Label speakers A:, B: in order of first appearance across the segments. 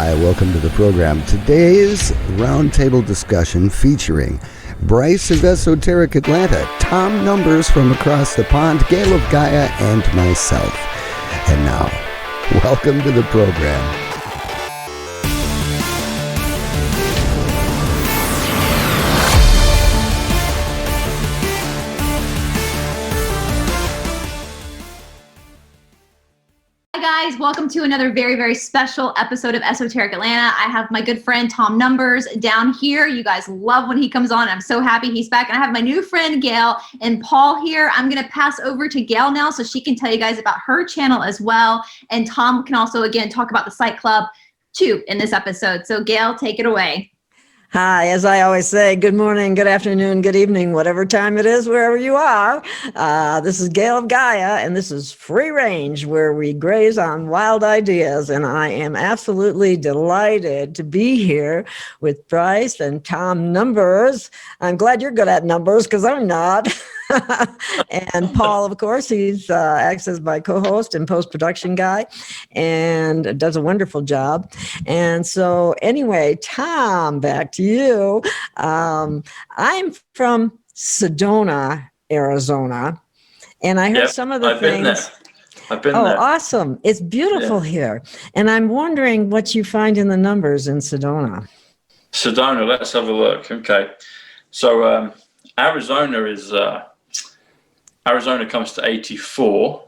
A: Hi, welcome to the program. Today's roundtable discussion featuring Brice of Esoteric Atlanta, Tom Numbers from across the pond, Gail of Gaia, and myself. And now, welcome to the program.
B: Guys, welcome to another very, very special episode of Esoteric Atlanta. I have my good friend Tom Numbers down here. You guys love when he comes on. I'm so happy he's back. And I have my new friend Gail and Paul here. I'm going to pass over to Gail now so she can tell you guys about her channel as well. And Tom can also, again, talk about the PSYCH Club too in this episode. So Gail, take it away.
C: Hi, as I always say, good morning, good afternoon, good evening, whatever time it is, wherever you are. This is Gail of Gaia, and this is Free Range, where we graze on wild ideas. And I am absolutely delighted to be here with Brice and Tom Numbers. I'm glad you're good at numbers, because I'm not. And Paul, of course, he's acts as my co-host and post-production guy and does a wonderful job. And so anyway, Tom, back to you. I'm from Sedona, Arizona, and I heard some of the things.
D: I've been there.
C: Oh, awesome. It's beautiful here. And I'm wondering what you find in the numbers in Sedona.
D: Sedona, let's have a look. Okay. So Arizona is... Arizona comes to 84.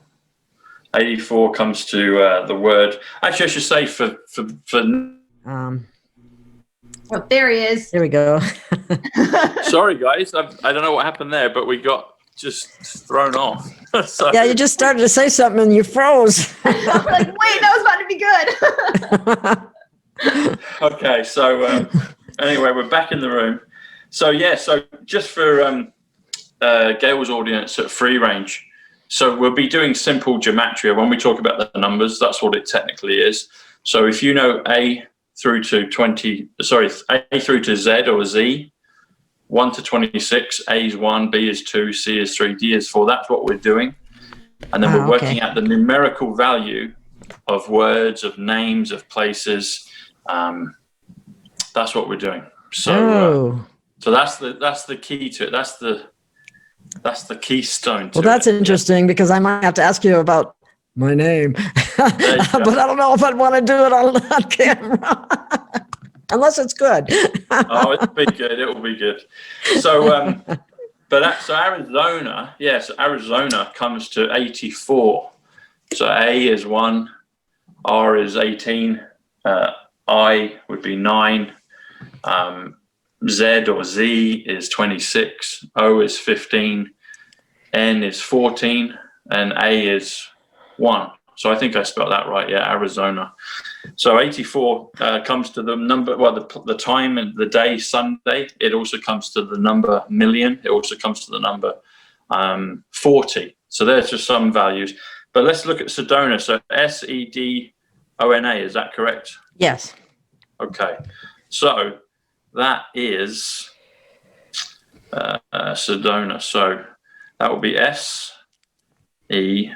D: 84 comes to the word. Actually, I should say for.
B: Oh, there he is.
C: There we go.
D: Sorry, guys. I don't know what happened there, but we got just thrown off. So,
C: yeah, you just started to say something and you froze.
B: I'm like, wait, that was about to be good.
D: Okay, so anyway, we're back in the room. So yeah, so just for Gail's audience at Free Range. So we'll be doing simple gematria. When we talk about the numbers, that's what it technically is. So if you know A through to A through to Z or Z, 1 to 26, A is 1, B is 2, C is 3, D is 4. That's what we're doing. And then we're working out the numerical value of words, of names, of places. That's what we're doing. So so that's the key to it. That's the keystone to
C: Well, that's interesting because I might have to ask you about my name, but I don't know if I'd want to do it on camera, unless it's good.
D: Oh, it'll be good. It will be good. So, so Arizona, yes, Arizona comes to 84. So A is 1, R is 18, I would be 9. Z or Z is 26, O is 15, N is 14, and A is 1. So I think I spelled that right, yeah, Arizona. So 84 comes to the number, well, the time and the day, Sunday. It also comes to the number million. It also comes to the number 40. So there's just some values. But let's look at Sedona. So Sedona, is that correct?
C: Yes.
D: Okay. So that is Sedona. So that will be Sedona.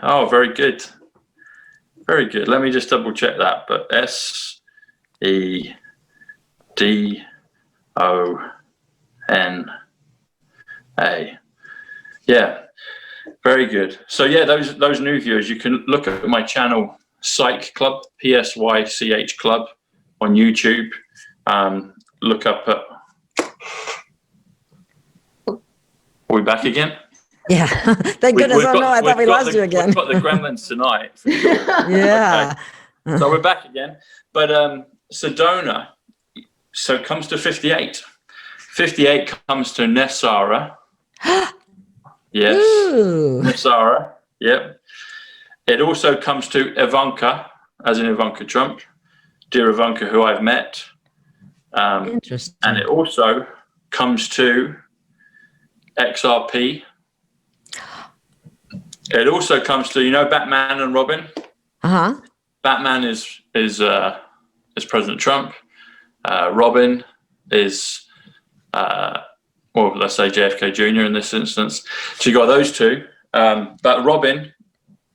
D: Oh, very good. Very good. Let me just double check that. But Sedona. Yeah. Very good. So yeah, those new viewers, you can look at my channel, PSYCH Club, PSYCH Club on YouTube. Look up at... Are we back again?
C: Yeah. Thank goodness. I thought we lost you again.
D: We've got the gremlins tonight. For sure.
C: Yeah.
D: Okay. So we're back again. But Sedona, so it comes to 58. 58 comes to Nesara. Yes.
C: Ooh.
D: Nesara. Yep. It also comes to Ivanka, as in Ivanka Trump, dear Ivanka, who I've met.
C: Interesting.
D: And it also comes to XRP. It also comes to, Batman and Robin.
C: Uh-huh.
D: Batman is President Trump. Robin is, let's say JFK Jr. in this instance. So you got those two. But Robin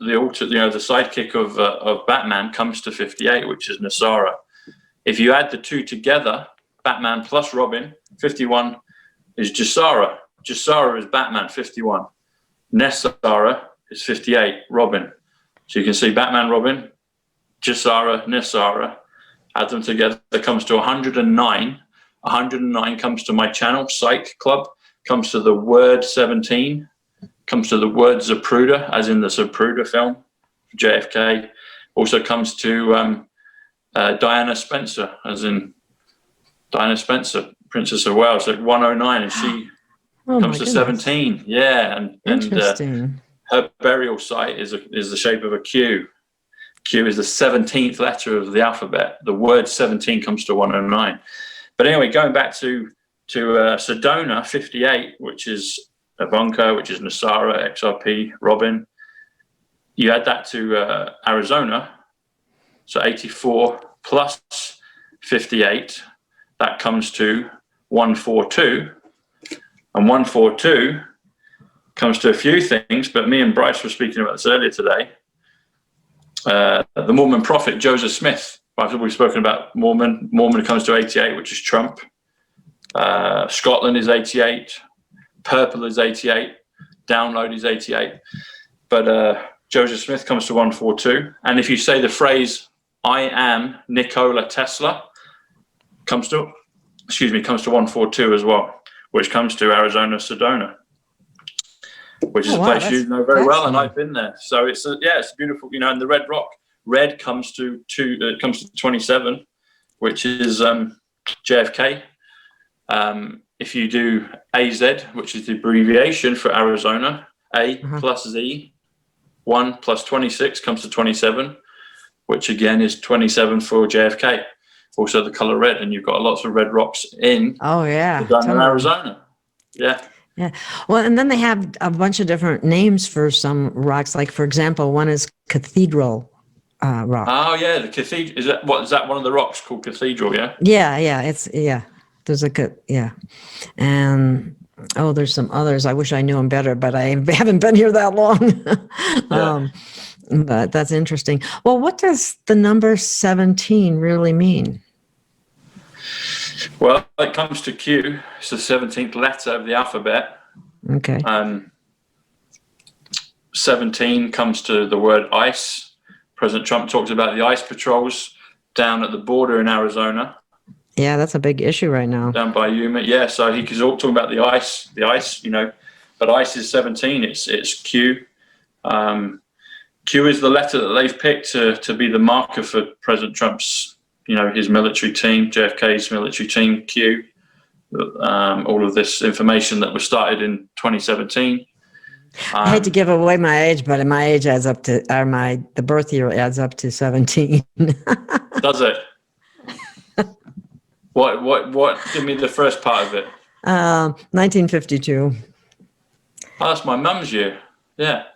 D: the sidekick of Batman comes to 58, which is Nasara. If you add the two together, Batman plus Robin, 51 is Jasara. Jasara is Batman, 51. Nessara is 58, Robin. So you can see Batman, Robin, Jasara, Nessara. Add them together, it comes to 109. 109 comes to my channel, PSYCH Club, comes to the word 17, comes to the word Zapruder, as in the Zapruder film, JFK. Also comes to Diana Spencer, as in Diana Spencer, Princess of Wales, at 109, and she comes to 17. Yeah, and her burial site is the shape of a Q. Q is the 17th letter of the alphabet. The word 17 comes to 109. But anyway, going back to Sedona, 58, which is Ivanka, which is Nasara, XRP, Robin. You add that to Arizona, so 84 plus 58, that comes to 142. And 142 comes to a few things, but me and Brice were speaking about this earlier today. The Mormon prophet Joseph Smith. We've spoken about Mormon. Mormon comes to 88, which is Trump. Scotland is 88. Purple is 88. Download is 88. But Joseph Smith comes to 142. And if you say the phrase, I am Nikola Tesla, comes to 142 as well, which comes to Arizona, Sedona, which is a place you know very well, and I've been there. So it's beautiful, and the red rock. Red comes to 27, which is JFK. If you do AZ, which is the abbreviation for Arizona, A plus Z, 1 plus 26 comes to 27, which again is 27 for JFK. Also the color red, and you've got lots of red rocks in Arizona. Yeah.
C: Yeah. Well, and then they have a bunch of different names for some rocks. Like, for example, one is Cathedral rock.
D: Oh yeah, the cathedral. Is that one of the rocks called Cathedral? Yeah.
C: Yeah. There's and there's some others. I wish I knew them better, but I haven't been here that long. But that's interesting. Well, what does the number 17 really mean?
D: Well, it comes to Q. It's the 17th letter of the alphabet.
C: Okay.
D: 17 comes to the word ice. President Trump talks about the ice patrols down at the border in Arizona.
C: Yeah, that's a big issue right now.
D: Down by Yuma. Yeah, so he was all talking about the ice, but ice is 17. It's Q. Q is the letter that they've picked to be the marker for President Trump's, his military team, JFK's military team, Q. All of this information that was started in 2017.
C: I hate to give away my age, but my age adds up to, the birth year adds up to 17.
D: Does it? What? Give me the first part of it.
C: 1952.
D: Oh, that's my mum's year. Yeah.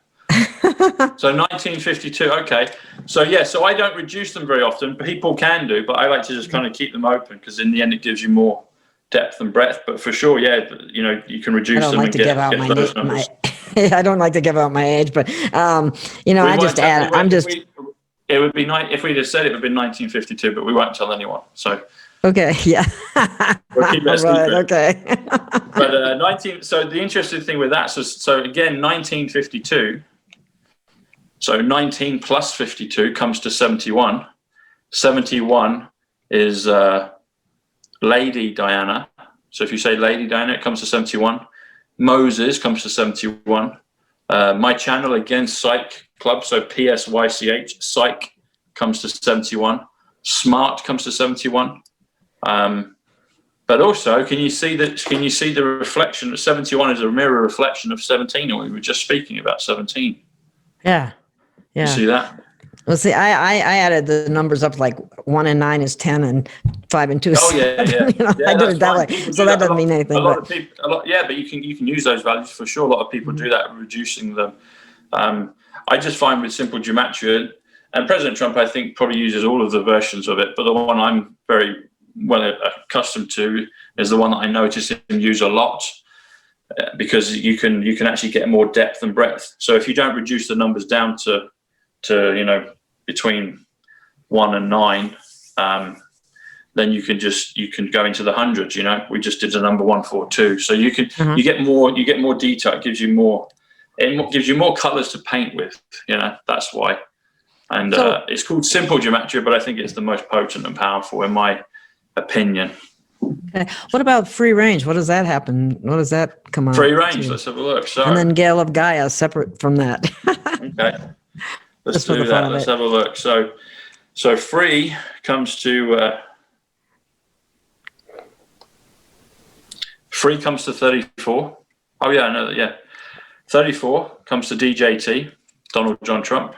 D: So 1952. Okay. So I don't reduce them very often. People can do, but I like to just kind of keep them open because in the end it gives you more depth and breadth. But for sure, you can reduce them and get those numbers.
C: I don't like to give out my age, but I just add.
D: It would be if we just said it would be 1952, but we won't tell anyone. So.
C: Okay. Yeah.
D: We'll keep that secret.
C: Right, okay.
D: But So the interesting thing with that, so again, 1952. So 19 plus 52 comes to 71. 71 is Lady Diana. So if you say Lady Diana, it comes to 71. Moses comes to 71. My channel, again, PSYCH Club, so PSYCH, PSYCH comes to 71. Smart comes to 71. But also, can you see the reflection of 71 is a mirror reflection of 17, or we were just speaking about 17.
C: Yeah.
D: You see that?
C: Well, see, I added the numbers up, like 1 and 9 is 10 and 5 and 2 is 7. I did it that way. So that doesn't mean anything.
D: But you can use those values for sure. A lot of people do that, reducing them. I just find with simple gematria, and President Trump, I think, probably uses all of the versions of it, but the one I'm very well accustomed to is the one that I notice him use a lot, because you can actually get more depth and breadth. So if you don't reduce the numbers down to to, you know, between 1 and 9, then you can go into the hundreds. You know, we just did the number 142, so you get more detail. It gives you more colors to paint with. You know, that's why. And it's called simple gematria, but I think it's the most potent and powerful in my opinion.
C: Okay. What about free range? What does that happen? What does that come on?
D: Free range. Let's have a look. So,
C: and then Gail of Gaia, separate from that.
D: Okay. Let's do that. Let's have a look. So free comes to 34. Oh yeah, I know that. Yeah, 34 comes to DJT, Donald John Trump.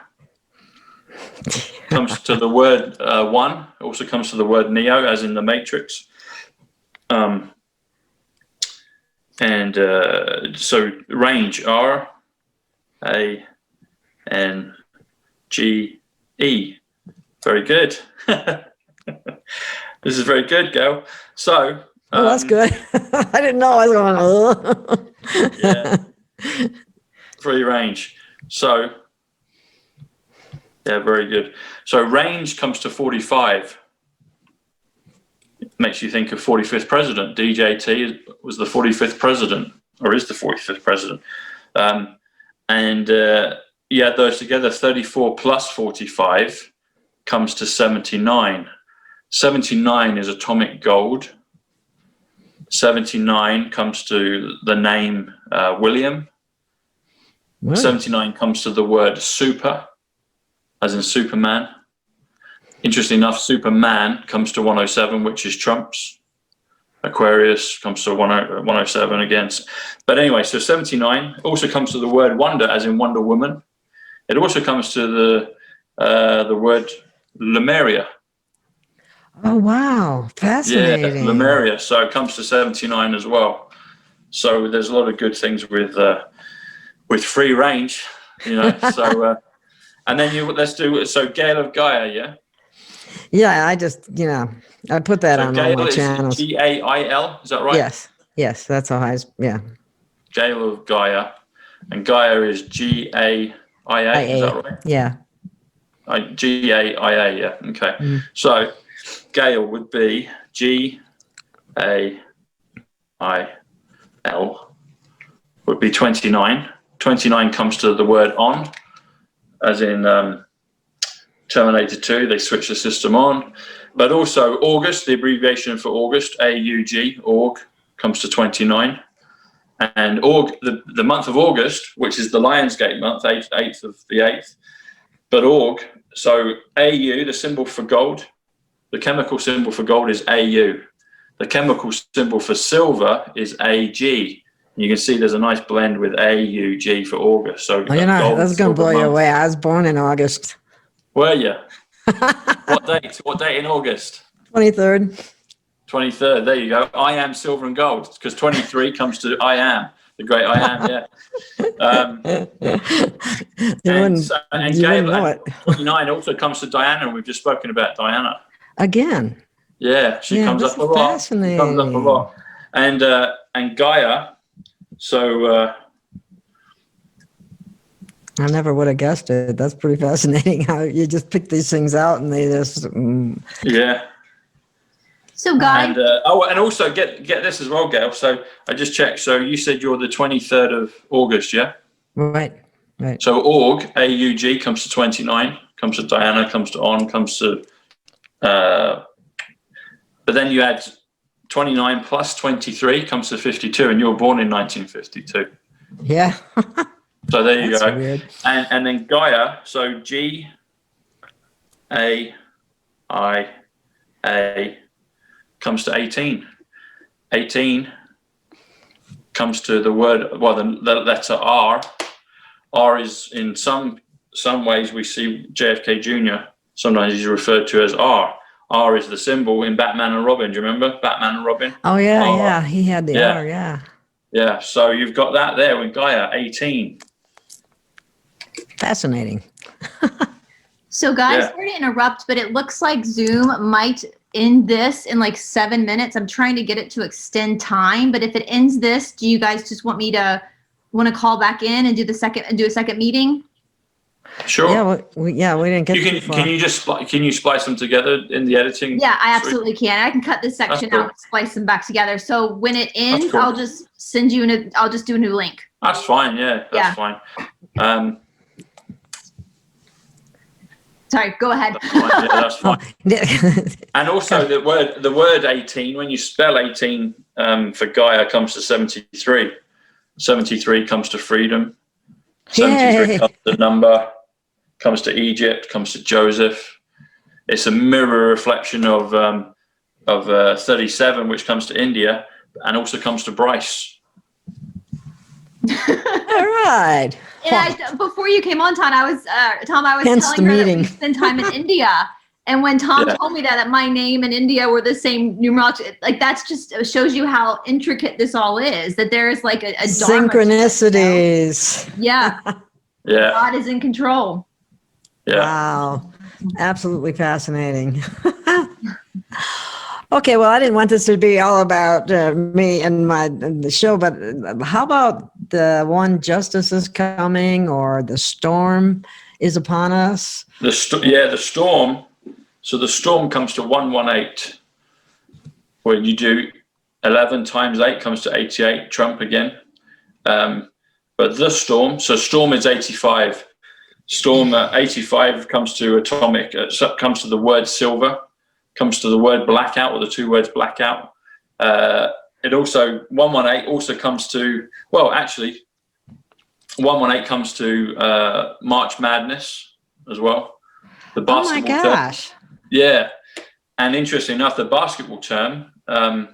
D: Comes to the word 1. Also comes to the word Neo, as in the Matrix. So range RANGE. Very good. This is very good, Gail. So
C: that's good. I didn't know I was going.
D: Yeah. Free range. So yeah, very good. So range comes to 45. It makes you think of 45th president. DJT was the 45th president, or is the 45th president. You add those together, 34 plus 45 comes to 79. 79 is atomic gold. 79 comes to the name William.
C: What?
D: 79 comes to the word super, as in Superman. Interesting enough, Superman comes to 107, which is Trump's. Aquarius comes to 107 again. But anyway, so 79 also comes to the word wonder, as in Wonder Woman. It also comes to the word Lemuria.
C: Oh, wow. Fascinating.
D: Yeah, Lemuria. So it comes to 79 as well. So there's a lot of good things with free range, you know. So and then let's do so Gail of Gaia, yeah.
C: Yeah, I just I put that on
D: Gail
C: all my channels.
D: Gail, is that right?
C: Yes, that's how yeah.
D: Gail of Gaia, and Gaia is GAIA. Is that right?
C: Yeah.
D: GAIA. Yeah. Okay. So Gail would be GAIL. Would be 29. 29 comes to the word on, as in Terminator 2. They switch the system on. But also August, the abbreviation for August, AUG, Aug, comes to 29. And the month of August, which is the Lionsgate month, 8th of the 8th, but Aug, so AU, the symbol for gold, the chemical symbol for gold is AU. The chemical symbol for silver is AG. You can see there's a nice blend with AUG for August. So
C: that's going to blow you away. I was born in August.
D: Were you? What date? What date in August?
C: 23rd.
D: 23rd. There you go. I am silver and gold, because 23 comes to I am, the great I am. Yeah. And Gail, 29 also comes to Diana. We've just spoken about Diana.
C: Again.
D: Yeah, she comes up a lot.
C: Fascinating.
D: She comes up a lot. And Gaia. So.
C: I never would have guessed it. That's pretty fascinating how you just pick these things out and they just.
D: Yeah.
B: So, guys.
D: And also get this as well, Gail. So I just checked. So you said you're the 23rd of August, yeah?
C: Right.
D: So Aug, AUG, comes to 29, comes to Diana, comes to On, comes to. But then you add 29 plus 23 comes to 52, and you were born in 1952.
C: Yeah.
D: So there you go.
C: Weird.
D: And then Gaia, so GAIA comes to 18. 18 comes to the word, the letter R. R is, in some ways, we see JFK Jr. Sometimes he's referred to as R. R is the symbol in Batman and Robin. Do you remember Batman and Robin?
C: Oh, yeah, R. Yeah. He had the R, yeah.
D: Yeah, so you've got that there with Gaia, 18.
C: Fascinating.
B: So, guys, sorry to interrupt, but it looks like Zoom might end this in like 7 minutes. I'm trying to get it to extend time, but if it ends this, do you guys just want to call back in and do a second meeting?
D: Sure.
C: Yeah, we didn't get too far.
D: Can you splice them together in the editing?
B: Yeah, I absolutely can. I can cut this section
D: cool.
B: out and splice them back together. So when it ends,
D: cool.
B: I'll just send you I'll just do a new link.
D: That's fine. Yeah, that's fine.
B: Sorry, go ahead.
D: That's fine. And also the word 18, when you spell 18 for Gaia, comes to 73. 73 comes to freedom. 73 comes to number, comes to Egypt, comes to Joseph. It's a mirror reflection of 37, which comes to India, and also comes to Brice.
C: All right.
B: And before you came on, Tom, I was
C: Hence
B: telling her that
C: meeting.
B: we spend time in India. And when Tom told me that my name and India were the same numerology, like that's just shows you how intricate this all is. That there is like a
C: synchronicities.
B: Yeah.
D: Yeah.
B: God is in control.
D: Yeah.
C: Wow. Absolutely fascinating. Okay, well, I didn't want this to be all about me and the show, but how about the one justice is coming or the storm is upon us?
D: The storm. So the storm comes to 118. When you do 11 times 8 comes to 88, Trump again. But the storm, so storm is 85. Storm 85 comes to atomic, comes to the word silver, comes to the word blackout, or the two words blackout. It also, 118 also comes to, well, actually, 118 comes to March Madness as well. The basketball
C: Oh my gosh.
D: term. Yeah. And interesting enough, the basketball term, the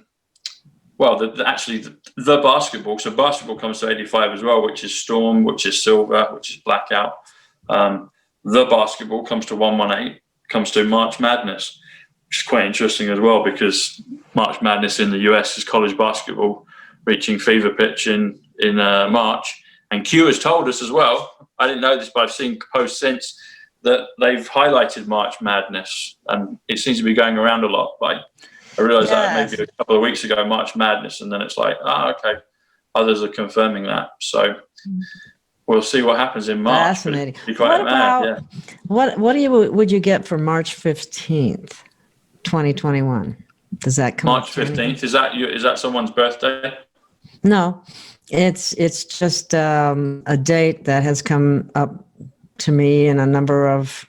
D: basketball, so basketball comes to 85 as well, which is storm, which is silver, which is blackout. The basketball comes to 118, comes to March Madness, which is quite interesting as well, because March Madness in the US is college basketball reaching fever pitch in March. And Q has told us as well, I didn't know this, but I've seen posts since, that they've highlighted March Madness, and it seems to be going around a lot. Like, I realized that maybe a couple of weeks ago, March Madness, and then it's like, okay, others are confirming that. So we'll see what happens in March.
C: Fascinating. What would you get for March 15th, 2021? Does that come
D: March 15th? Is that someone's birthday?
C: No, it's just a date that has come up to me in a number of.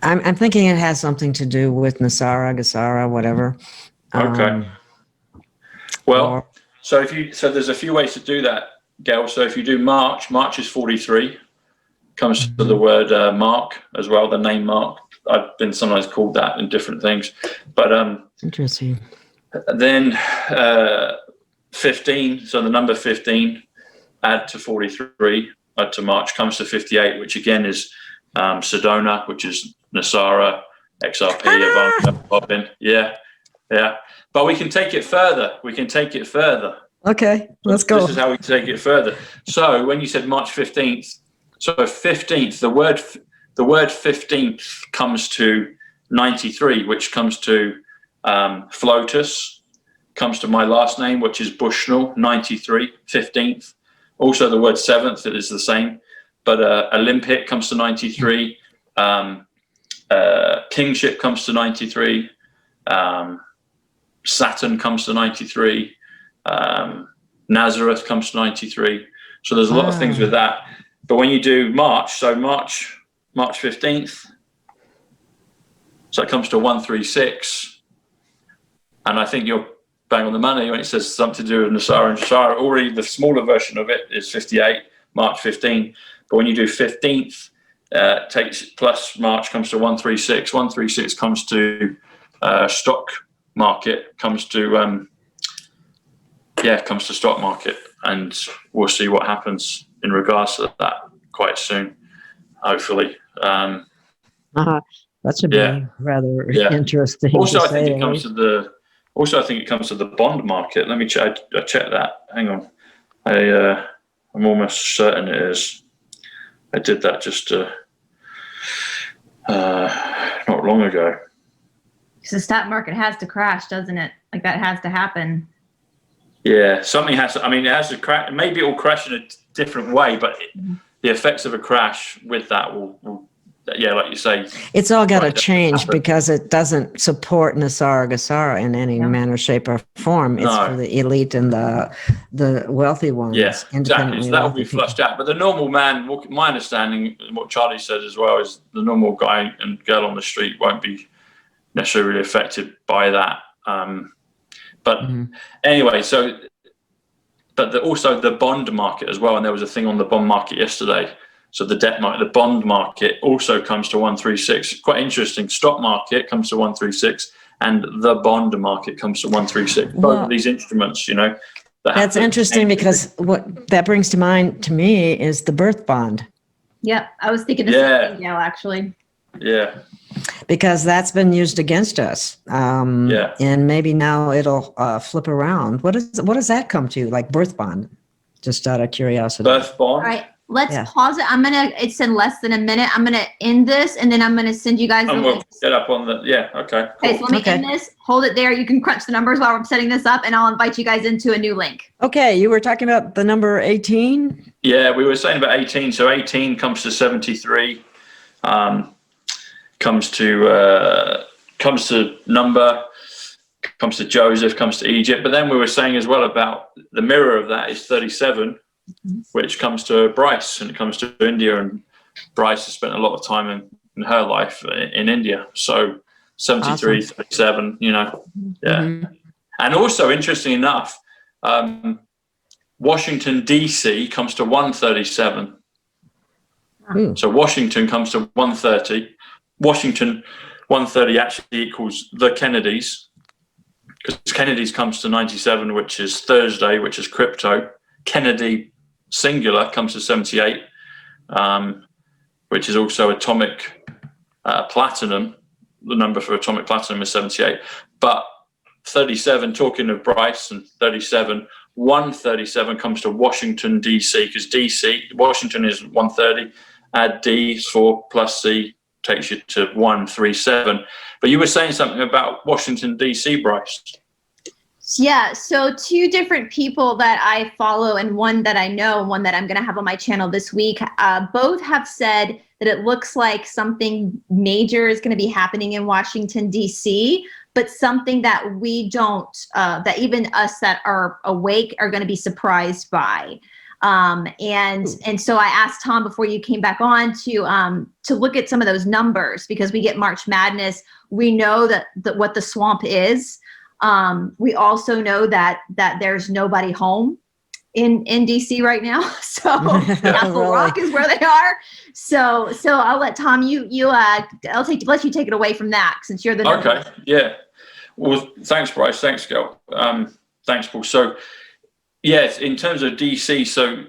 C: I'm thinking it has something to do with Gasara, whatever.
D: Okay. So there's a few ways to do that, Gail. So if you do March is 43, comes to the word Mark as well, the name Mark. I've been sometimes called that in different things, but
C: interesting.
D: Then 15, so the number 15, add to 43, add to March, comes to 58, which again is Sedona, which is Nasara, XRP, Ivanka, Bobbin. Yeah. But we can take it further.
C: Okay, let's go.
D: This is how we take it further. So when you said March 15th, so 15th, the word 15th comes to 93, which comes to Flotus, comes to my last name, which is Bushnell, 93, 15th. Also the word 7th, it is the same. But Olympic comes to 93. Kingship comes to 93. Saturn comes to 93. Nazareth comes to 93. So there's a lot of things with that. But when you do March 15th, so it comes to 136. And I think you're bang on the money when it says something to do with Nasara and Shara. Already the smaller version of it is 58, March 15. But when you do 15th, takes plus March comes to 136. 136 comes to stock market, comes to stock market, and we'll see what happens in regards to that quite soon, hopefully.
C: That should be rather interesting.
D: Also, I think it comes to the bond market. Let me check that. Hang on, I'm almost certain it is. I did that just not long ago.
B: Because the stock market has to crash, doesn't it? Like that has to happen.
D: Yeah, something has to. I mean, it has to crash. Maybe it will crash in a different way, but the effects of a crash with that will like you say,
C: it's all got to
D: right,
C: change because it doesn't support Nasara Gasara in any manner, shape, or form. It's
D: No.
C: for the elite and the wealthy ones.
D: Yeah, exactly.
C: Independently
D: So that will
C: wealthy
D: be flushed out. But the normal man, my understanding, and what Charlie said as well, is the normal guy and girl on the street won't be necessarily affected by that. But anyway, so, but also the bond market as well. And there was a thing on the bond market yesterday. So the debt market, the bond market also comes to 136. Quite interesting. Stock market comes to 136, and the bond market comes to 136. Both of these instruments, you know.
C: That's interesting because what that brings to mind to me is the birth bond.
B: Yep, I was thinking the same thing, Gail, actually.
D: Yeah.
C: Because that's been used against us. And maybe now it'll flip around. What does that come to? Like birth bond? Just out of curiosity.
D: Birth bond.
B: All right. Let's pause it. It's in less than a minute. I'm going to end this and then I'm going to send you guys the
D: we'll
B: links.
D: get up on the, okay. Cool.
B: Okay, so let me end this. Hold it there. You can crunch the numbers while we're setting this up and I'll invite you guys into a new link.
C: Okay, you were talking about the number 18?
D: Yeah, we were saying about 18. So 18 comes to 73, comes to number, comes to Joseph, comes to Egypt. But then we were saying as well about the mirror of that is 37. Which comes to Brice, and it comes to India, and Brice has spent a lot of time in her life in India. So 73, 37, you know, And also, interestingly enough, Washington, D.C. comes to 137. So Washington comes to 130. Washington, 130 actually equals the Kennedys, because Kennedys comes to 97, which is Thursday, which is crypto. Kennedy singular comes to 78, which is also atomic platinum. The number for atomic platinum is 78. But 37, talking of Brice and 37, 137 comes to Washington, D.C., because Washington is 130. Add D is 4 plus C takes you to 137. But you were saying something about Washington, D.C., Brice.
B: Yeah, so two different people that I follow and one that I know and one that I'm going to have on my channel this week, both have said that it looks like something major is going to be happening in Washington, D.C., but something that we don't, that even us that are awake are going to be surprised by. And so I asked Tom before you came back on to look at some of those numbers, because we get March Madness. We know that what the swamp is. We also know that there's nobody home in DC right now. So Castle Rock is where they are. So I'll let Tom, I'll let you take it away from that, since you're the
D: Okay. Yeah. Well, thanks, Brice. Thanks, Gail. Thanks, Paul. So yes, in terms of DC, so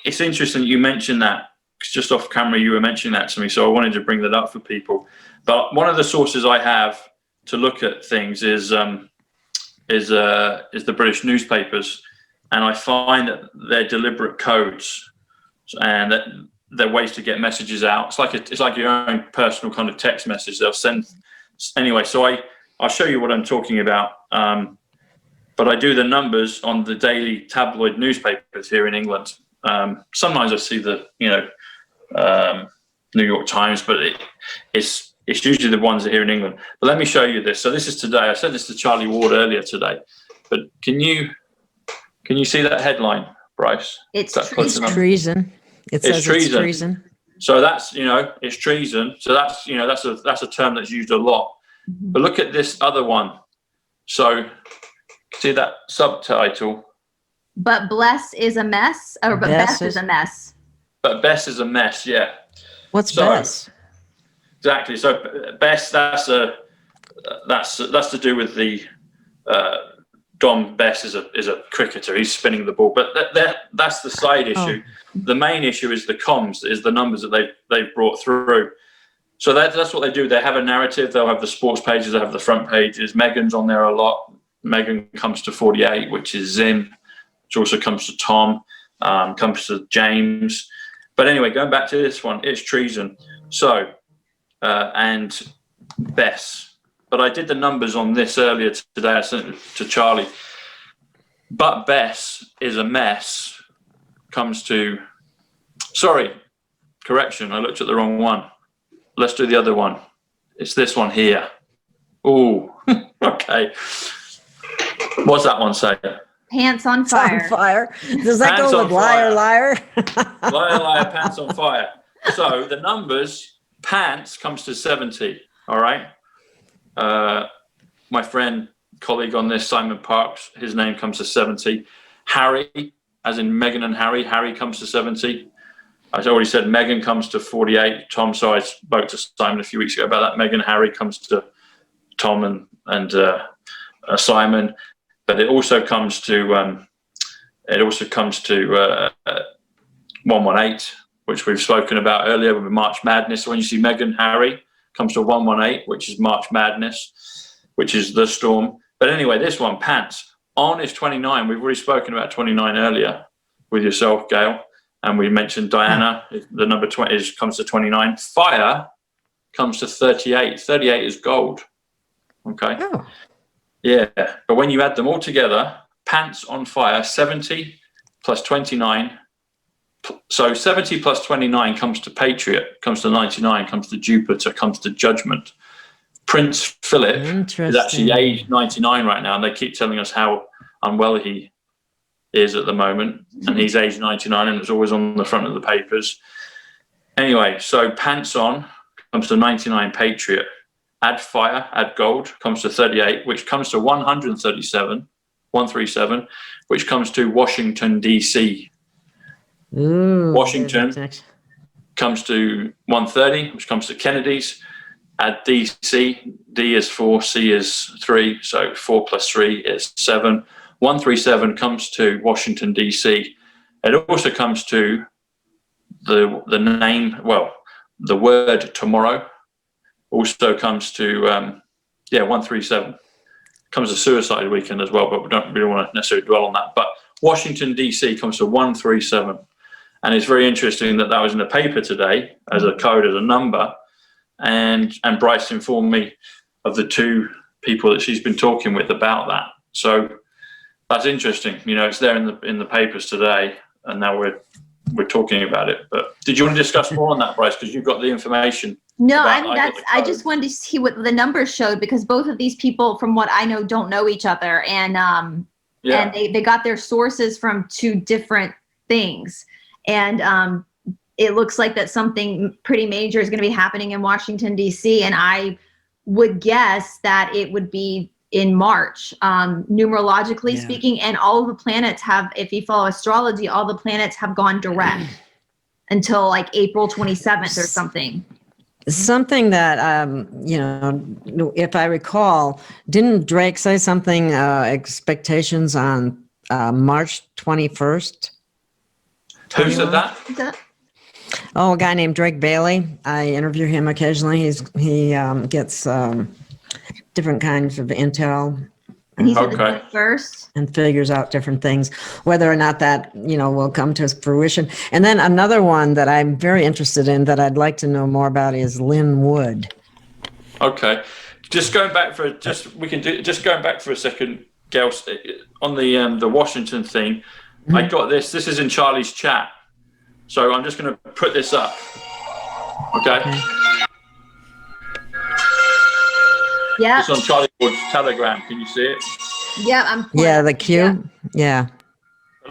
D: it's interesting you mentioned that, 'cause just off camera you were mentioning that to me. So I wanted to bring that up for people. But one of the sources I have to look at things is the British newspapers, and I find that they're deliberate codes, and that they're ways to get messages out. It's like your own personal kind of text message they'll send. Anyway, so I'll show you what I'm talking about. But I do the numbers on the daily tabloid newspapers here in England. Sometimes I see the New York Times, but it's usually the ones that are here in England. But let me show you this. So this is today. I said this to Charlie Ward earlier today. But can you see that headline, Brice?
B: It's
C: treason. It says it's treason.
D: So that's, it's treason. So that's a term that's used a lot. But look at this other one. So see that subtitle?
B: But Bless is a mess, or but Bess is a mess.
D: But Bess is a mess, yeah.
C: What's Bess?
D: Exactly. So Bess, that's to do with the Dom Bess is a cricketer. He's spinning the ball, but that's the side issue. The main issue is the comms, is the numbers that they've brought through. So that's what they do. They have a narrative. They'll have the sports pages. They have the front pages. Meghan's on there a lot. Meghan comes to 48, which is Zim, which also comes to Tom, comes to James. But anyway, going back to this one, it's treason. So, and Bess. But I did the numbers on this earlier today. I sent it to Charlie. But Bess is a mess. Comes to, sorry, correction. I looked at the wrong one. Let's do the other one. It's this one here. Ooh, okay. What's that one say?
B: Pants on
C: It's
B: fire.
C: on fire. Does that
D: Pants
C: go
D: on
C: with liar, liar?
D: Liar, liar, pants on fire. So the numbers, pants comes to 70, all right? My friend, colleague on this, Simon Parks, his name comes to 70. Harry, as in Meghan and Harry, Harry comes to 70. I already said Meghan comes to 48. Tom, so I spoke to Simon a few weeks ago about that. Meghan, Harry comes to Tom and Simon. But it also comes to 118, which we've spoken about earlier with March Madness. When you see Meghan Harry, comes to 118, which is March Madness, which is the storm. But anyway, this one, pants, on is 29. We've already spoken about 29 earlier with yourself, Gail, and we mentioned Diana. The number 20 comes to 29. Fire comes to 38. 38 is gold. Okay.
C: Oh.
D: Yeah, but when you add them all together, pants on fire, 70 plus 29. So 70 plus 29 comes to Patriot, comes to 99, comes to Jupiter, comes to Judgment. Prince Philip is actually aged 99 right now, and they keep telling us how unwell he is at the moment. And he's aged 99, and it's always on the front of the papers. Anyway, so pants on comes to 99 Patriot. Add fire, add gold, comes to 38, which comes to 137, which comes to Washington, D.C.
C: Ooh,
D: Washington comes to 130, which comes to Kennedy's. Add D.C., D is 4, C is 3, so 4 plus 3 is 7. 137 comes to Washington, D.C. It also comes to the name, well, the word tomorrow. Also comes to 137. Comes to suicide weekend as well, but we don't really want to necessarily dwell on that. But Washington, D.C. comes to 137. And it's very interesting that was in the paper today as a code, as a number. And Brice informed me of the two people that she's been talking with about that. So that's interesting. You know, it's there in the papers today, and now we're talking about it. But did you want to discuss more on that, Brice? Because you've got the information.
B: No, I just wanted to see what the numbers showed, because both of these people, from what I know, don't know each other, and they got their sources from two different things, and it looks like that something pretty major is going to be happening in Washington, D.C., and I would guess that it would be in March, numerologically speaking, and all of the planets have, if you follow astrology, all the planets have gone direct until like April 27th or something.
C: Something that, if I recall, didn't Drake say something, expectations on March 21st?
D: Who said that?
C: Oh, a guy named Drake Bailey. I interview him occasionally. He gets different kinds of intel.
B: And he said the 21st.
C: And figures out different things, whether or not that, will come to fruition. And then another one that I'm very interested in that I'd like to know more about is Lynn Wood.
D: Okay. Going back for a second, Gail, on the Washington thing. Mm-hmm. I got this. This is in Charlie's chat. So I'm just going to put this up. Okay.
B: Yeah.
D: It's on Charlie Wood's Telegram. Can you see it?
B: Yeah,
C: the Q. Yeah.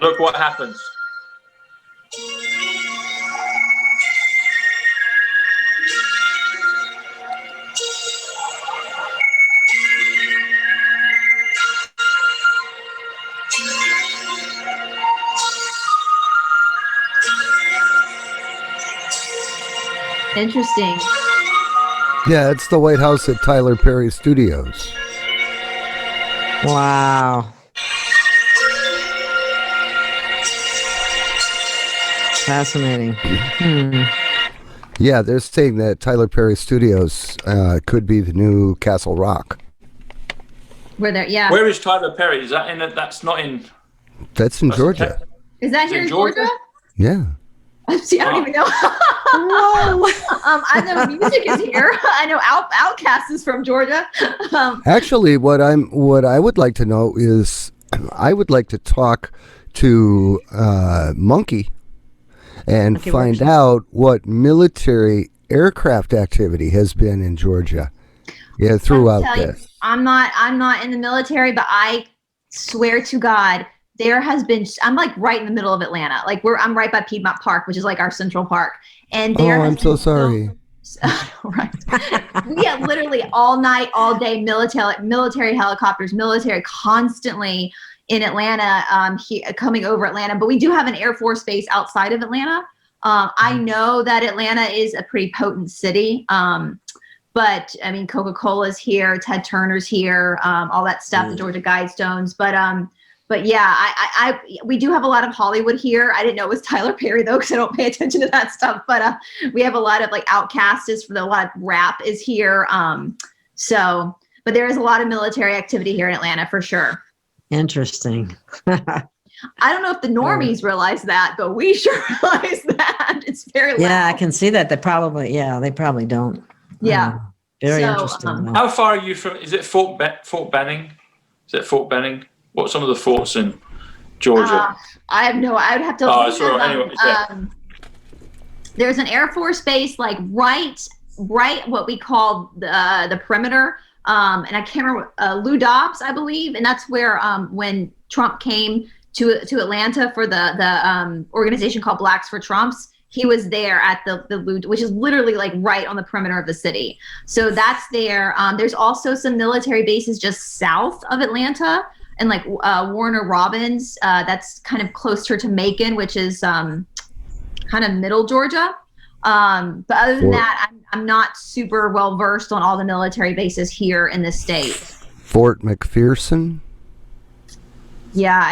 D: Look what happens.
B: Interesting.
A: Yeah, it's the White House at Tyler Perry Studios.
C: Wow. Fascinating.
A: Yeah, they're saying that Tyler Perry Studios could be the new Castle Rock.
D: Where is Tyler Perry? Is that in? That's not in.
A: That's in Georgia.
B: Is that here in Georgia?
A: Yeah.
B: See, I don't even know. Whoa. I know music is here. I know Outkast is from Georgia.
A: Actually, what I would like to know is, I would like to talk to Monkey and
C: Okay,
A: find
C: works.
A: out what military aircraft activity has been in Georgia. Yeah, throughout
B: I'll tell you,
A: this.
B: I'm not in the military, but I swear to God, there has been. I'm like right in the middle of Atlanta. Like I'm right by Piedmont Park, which is like our central park, and
A: Oh,
B: there has
A: I'm so
B: been
A: sorry.
B: right. We have literally all night, all day military helicopters, military constantly in Atlanta, coming over Atlanta. But we do have an Air Force base outside of Atlanta. I know that Atlanta is a pretty potent city. But I mean, Coca-Cola's here, Ted Turner's here, all that stuff, the Georgia Guidestones. But yeah, we do have a lot of Hollywood here. I didn't know it was Tyler Perry though, because I don't pay attention to that stuff. But we have a lot of like Outkast a lot of rap is here. But there is a lot of military activity here in Atlanta for sure.
C: Interesting.
B: I don't know if the normies realize that, but we sure realize that. It's very loud.
C: Yeah, I can see that. They probably don't.
B: Yeah.
C: Very
B: So,
C: interesting.
D: How far are you from? Is it Fort Benning? Is it Fort Benning? What are some of the forts in Georgia?
B: I have no. I would have to.
D: Oh, it's all right. Anyway, yeah.
B: There's an Air Force base like right what we call the perimeter. And I can't remember Lou Dobbs, I believe, and that's where when Trump came to Atlanta for the organization called Blacks for Trumps. He was there at the Lou, which is literally like right on the perimeter of the city. So that's there. There's also some military bases just south of Atlanta, and like Warner Robins. That's kind of closer to Macon, which is kind of middle Georgia. But other than that, I'm not super well versed on all the military bases here in the state.
A: Fort McPherson.
B: Yeah,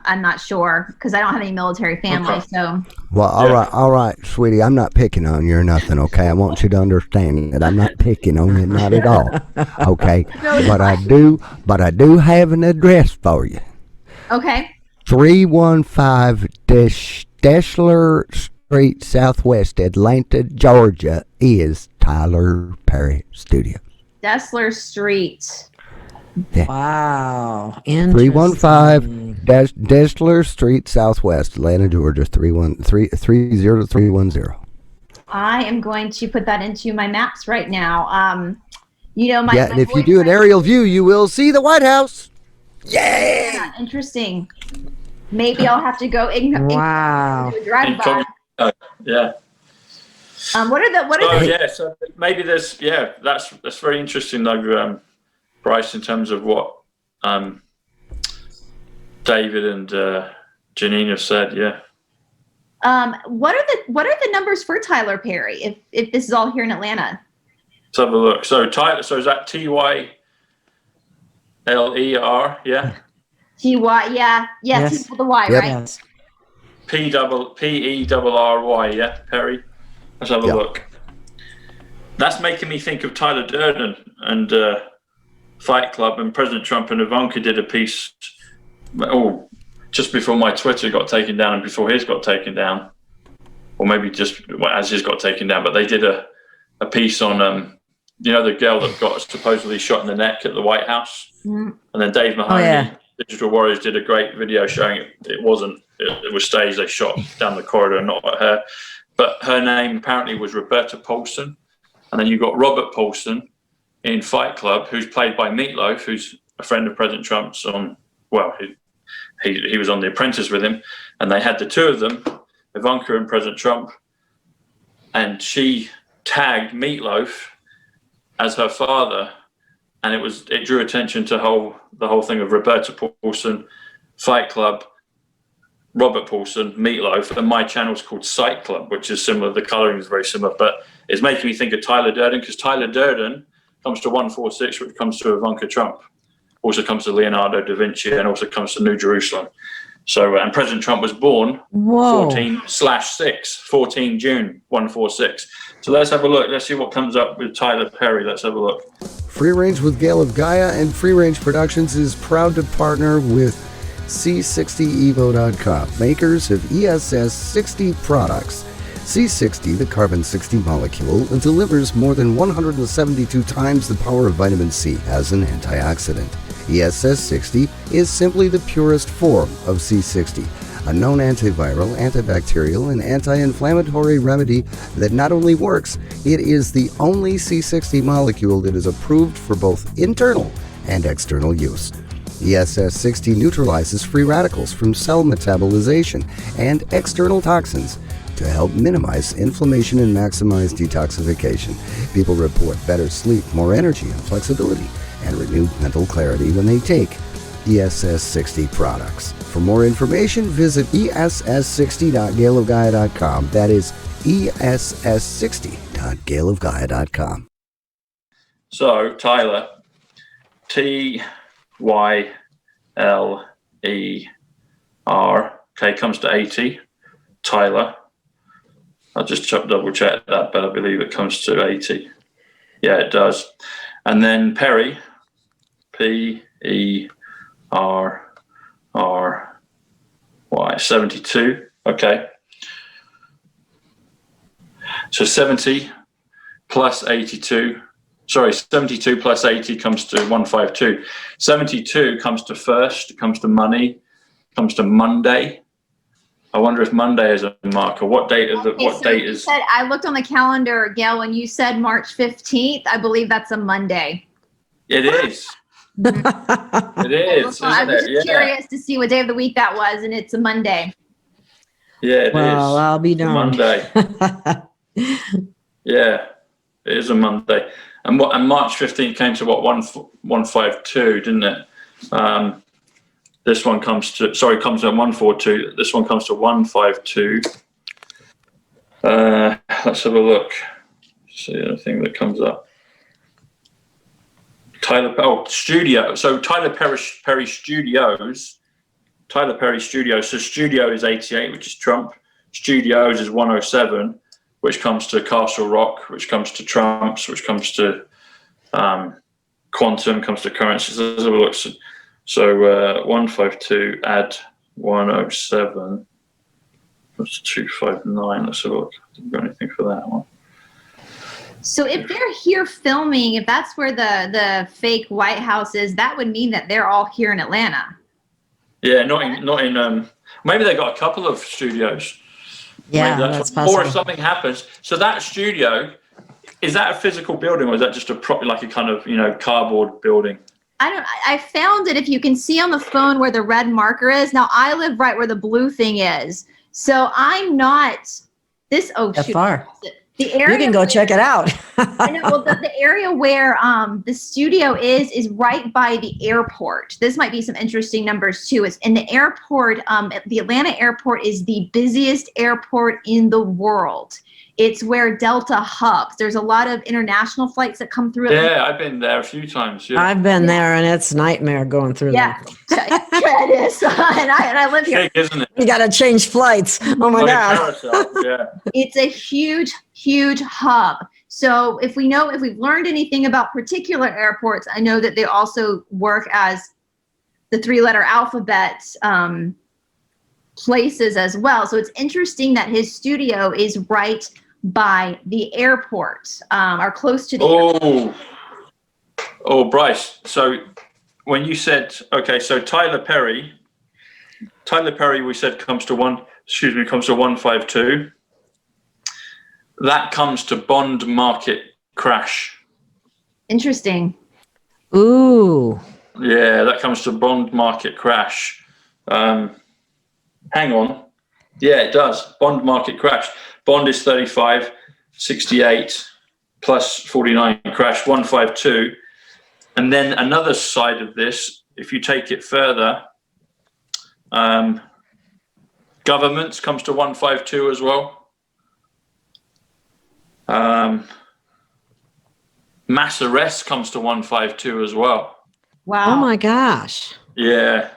B: I'm not sure because I don't have any military family.
D: Okay.
B: So.
A: Well, all right, sweetie. I'm not picking on you or nothing. Okay, I want you to understand that I'm not picking on you, not at all. Okay, but I do have an address for you.
B: Okay.
A: 315 Deshler Street, Southwest Atlanta, Georgia, is Tyler Perry Studios.
B: Dessler Street.
C: Wow.
A: 315 Deshler Street, Southwest Atlanta, Georgia, 30310.
B: I am going to put that into my maps right now. You know, my
A: And if you do an aerial view, you will see the White House.
B: Yeah, interesting. Maybe I'll have to go.
C: Wow.
B: Do a drive-by.
D: Yeah.
B: What are the?
D: Yeah. So maybe there's that's very interesting though, Brice, in terms of what David and Janine have said. Yeah.
B: What are the numbers for Tyler Perry if this is all here in Atlanta?
D: Let's have a look. So Tyler. So is that TYLER? Yeah.
B: TY. Yeah. Yes. T with the Y,
C: Yep.
B: right?
C: Yes.
D: PERRY, yeah, Perry. Let's have a look. That's making me think of Tyler Durden and Fight Club, and President Trump and Ivanka did a piece just before my Twitter got taken down and before his got taken down, or maybe just as his got taken down, but they did a piece on the girl that got supposedly shot in the neck at the White House. And then Dave Mahoney, Digital Warriors, did a great video showing it wasn't. It was staged. They shot down the corridor, not at her. But her name apparently was Roberta Paulson. And then you've got Robert Paulson in Fight Club, who's played by Meatloaf, who's a friend of President Trump's he was on The Apprentice with him. And they had the two of them, Ivanka and President Trump. And she tagged Meatloaf as her father. And it drew attention to the whole thing of Roberta Paulson, Fight Club, Robert Paulson, Meatloaf, and my channel's called PSYCH Club, which is similar. The coloring is very similar, but it's making me think of Tyler Durden, because Tyler Durden comes to 146, which comes to Ivanka Trump, also comes to Leonardo da Vinci, and also comes to New Jerusalem. So, and President Trump was born 14/6, 14 June 146. So let's have a look. Let's see what comes up with Tyler Perry. Let's have a look.
A: Free Range with Gail of Gaia and Free Range Productions is proud to partner with C60evo.com, makers of ESS 60 products. C60, the carbon-60 molecule, delivers more than 172 times the power of vitamin C as an antioxidant. ESS 60 is simply the purest form of C60. a known antiviral, antibacterial, and anti-inflammatory remedy that not only works, it is the only C60 molecule that is approved for both internal and external use. ESS60 neutralizes free radicals from cell metabolization and external toxins to help minimize inflammation and maximize detoxification. People report better sleep, more energy and flexibility, and renewed mental clarity when they take ESS60 products. For more information, visit ess60.gailofgaia.com. That is ess60.gailofgaia.com.
D: So, Tyler, TYLER, okay, comes to 80. Tyler. I'll just double check that, but I believe it comes to 80. Yeah, it does. And then Perry, PERRY, 72. Okay. So 70 plus 82. Sorry, 72 plus 80 comes to 152. 72 comes to first, comes to money, comes to Monday. I wonder if Monday is a marker. What date is it? What date is?
B: I looked on the calendar, Gail, when you said March 15th. I believe that's a Monday.
D: It is. It is.
B: I was just curious to see what day of the week that was, and it's a Monday.
D: Yeah, it is.
C: Well, I'll be darned.
D: Monday. Yeah, it is a Monday. And March 15th came to what, 152, didn't it? This one comes to 142. This one comes to 152. Let's have a look. See anything that comes up. Studio. So Tyler Perry Studios. Tyler Perry Studios. So studio is 88, which is Trump. Studios is 107, which comes to Castle Rock, which comes to Trump's, which comes to Quantum, comes to currencies. Let's have a look. So 152 add 107. That's 259. Let's have a look. Didn't got anything for that one.
B: So if they're here filming, if that's where the fake White House is, that would mean that they're all here in Atlanta.
D: Yeah, not in. Maybe they got a couple of studios.
C: Yeah, that's possible.
D: Or if something happens, so that studio, is that a physical building or is that just like a kind of cardboard building?
B: I found it. If you can see on the phone where the red marker is. Now I live right where the blue thing is, so I'm not this. Oh,
C: that
B: shoot.
C: far.
B: The area
C: you can go check it out.
B: I know. Well, the area where the studio is right by the airport. This might be some interesting numbers too. It's in the airport. The Atlanta airport is the busiest airport in the world. It's where Delta hubs. There's a lot of international flights that come through.
D: Yeah, I've been there a few times. Yeah.
C: I've been there, and it's a nightmare going through there.
B: It is. and I live here.
D: Isn't it?
C: You got to change flights. Oh my God.
D: Yeah.
B: It's a huge, huge hub. So if we've learned anything about particular airports, I know that they also work as the 3-letter alphabet places as well. So it's interesting that his studio is right by the airport, or close to the airport.
D: Oh, Brice. So when you said, okay, so Tyler Perry, we said comes to 152. That comes to bond market crash.
B: Interesting.
C: Ooh.
D: Yeah, that comes to bond market crash. Hang on. Yeah, it does. Bond market crash. Bond is 35, 68 plus 49 crash, 152. And then another side of this, if you take it further, governments comes to 152 as well. Mass arrest comes to 152 as well.
B: Wow.
C: Oh my gosh.
D: Yeah.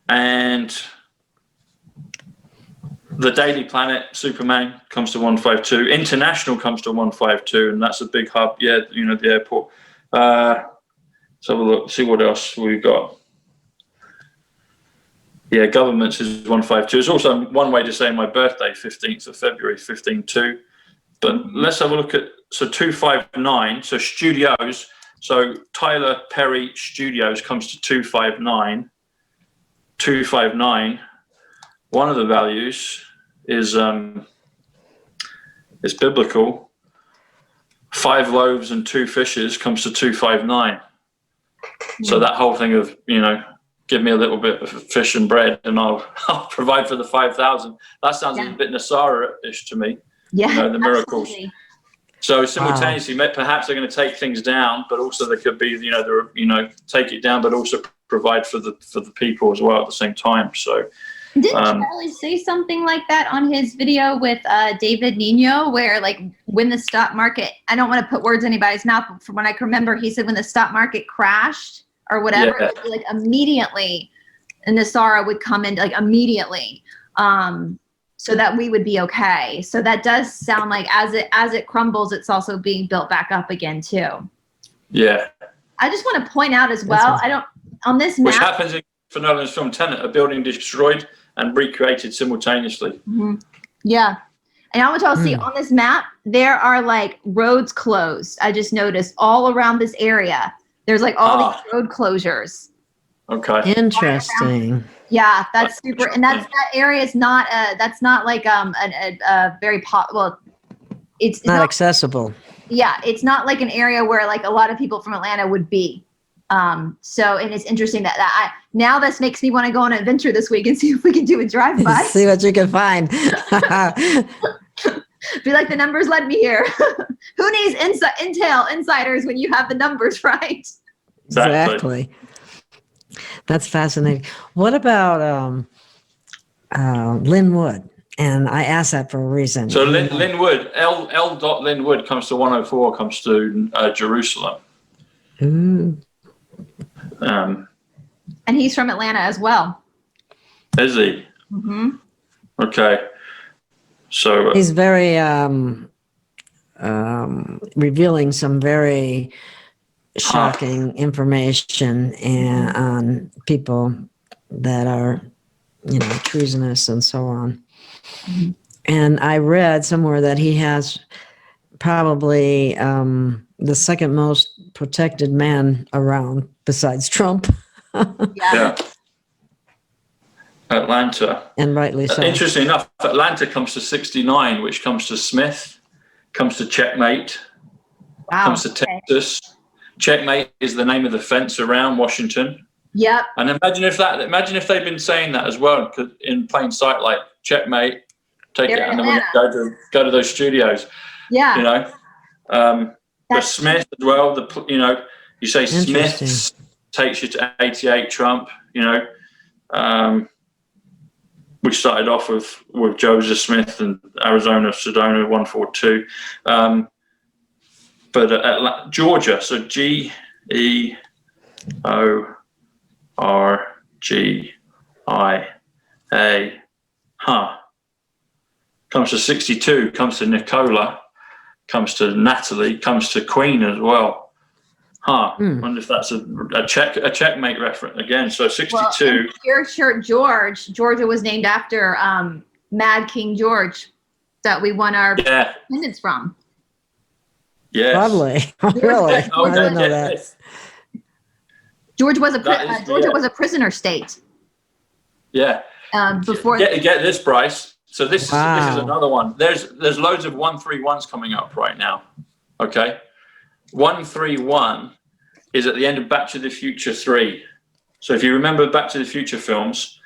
D: And the Daily Planet, Superman, comes to 152. International comes to 152, and that's a big hub. Yeah, the airport. Let's have a look, see what else we've got. Yeah, governments is 152. It's also one way to say my birthday, 15th of February, 15/2. But let's have a look at, so 259, so studios. So Tyler Perry Studios comes to 259. 259. one of the values is it's biblical. 5 loaves and 2 fishes comes to 259. So that whole thing of, give me a little bit of fish and bread and I'll provide for the 5,000. That sounds a bit Nasara-ish to me.
B: Yeah,
D: the miracles.
B: Absolutely.
D: So simultaneously, perhaps they're going to take things down, but also there could be, take it down, but also provide for the people as well at the same time. So
B: didn't Charlie say something like that on his video with David Nino, where like when the stock market, I don't want to put words in anybody's mouth, but from what I can remember, he said when the stock market crashed or whatever, it would be like immediately, and Nasara would come in like immediately. So that we would be okay. So that does sound like as it crumbles, it's also being built back up again too.
D: Yeah.
B: I just want to point out as well, on this map.
D: Which happens in Nolan's film Tenet, a building destroyed and recreated simultaneously.
B: Mm-hmm. Yeah. And I want y'all to see on this map, there are like roads closed. I just noticed all around this area. There's like all these road closures.
D: Okay.
C: Interesting.
B: Yeah, that's super, and that area is not that's not like a very it's
C: not accessible.
B: Yeah, it's not like an area where like a lot of people from Atlanta would be. So, and it's interesting that now this makes me want to go on an adventure this week and see if we can do a drive-by.
C: See what you can find.
B: Be like, the numbers led me here. Who needs insiders when you have the numbers, right?
C: Exactly. That's fascinating. What about Linwood? And I asked that for a reason.
D: So Linwood, L. Linwood comes to 104, comes to Jerusalem.
C: Ooh.
B: And he's from Atlanta as well.
D: Is he?
B: Mm-hmm.
D: Okay. So
C: he's very revealing some very shocking information on people that are, treasonous and so on. Mm-hmm. And I read somewhere that he has probably the second most protected man around besides Trump.
B: Yeah.
D: Atlanta.
C: And rightly so.
D: Interesting enough, Atlanta comes to 69, which comes to Smith, comes to Checkmate, comes to Texas. Checkmate is the name of the fence around Washington.
B: Yep.
D: And imagine if they've been saying that as well in plain sight, like checkmate, take it, and then we're go to those studios.
B: Yeah.
D: The Smith as well. You say Smith takes you to 88 Trump. We started off with Joseph Smith and Arizona, Sedona, 142. But Georgia, so GEORGIA, comes to 62, comes to Nicola, comes to Natalie, comes to Queen as well. Wonder if that's a checkmate reference again. So 62. Well,
B: your shirt, Georgia was named after Mad King George, that we won our independence from.
D: Yes.
C: Lovely. Really? I didn't know that.
B: Georgia was a prisoner state.
D: Yeah.
B: Before
D: get this, Brice. So this is another one. There's loads of 131s coming up right now. Okay. 131 is at the end of Back to the Future 3. So if you remember Back to the Future films,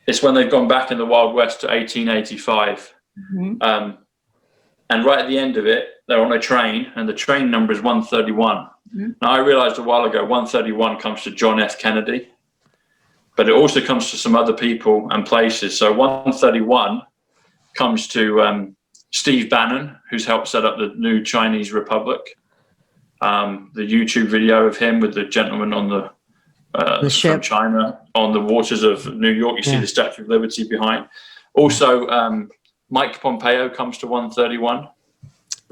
D: it's when they've gone back in the Wild West to 1885. Mm-hmm. And right at the end of it, they're on a train, and the train number is 131. Mm-hmm. Now, I realized a while ago, 131 comes to John F. Kennedy, but it also comes to some other people and places. So 131 comes to Steve Bannon, who's helped set up the new Chinese Republic. The YouTube video of him with the gentleman on the ship from China on the waters of New York. You see the Statue of Liberty behind. Also, Mike Pompeo comes to 131.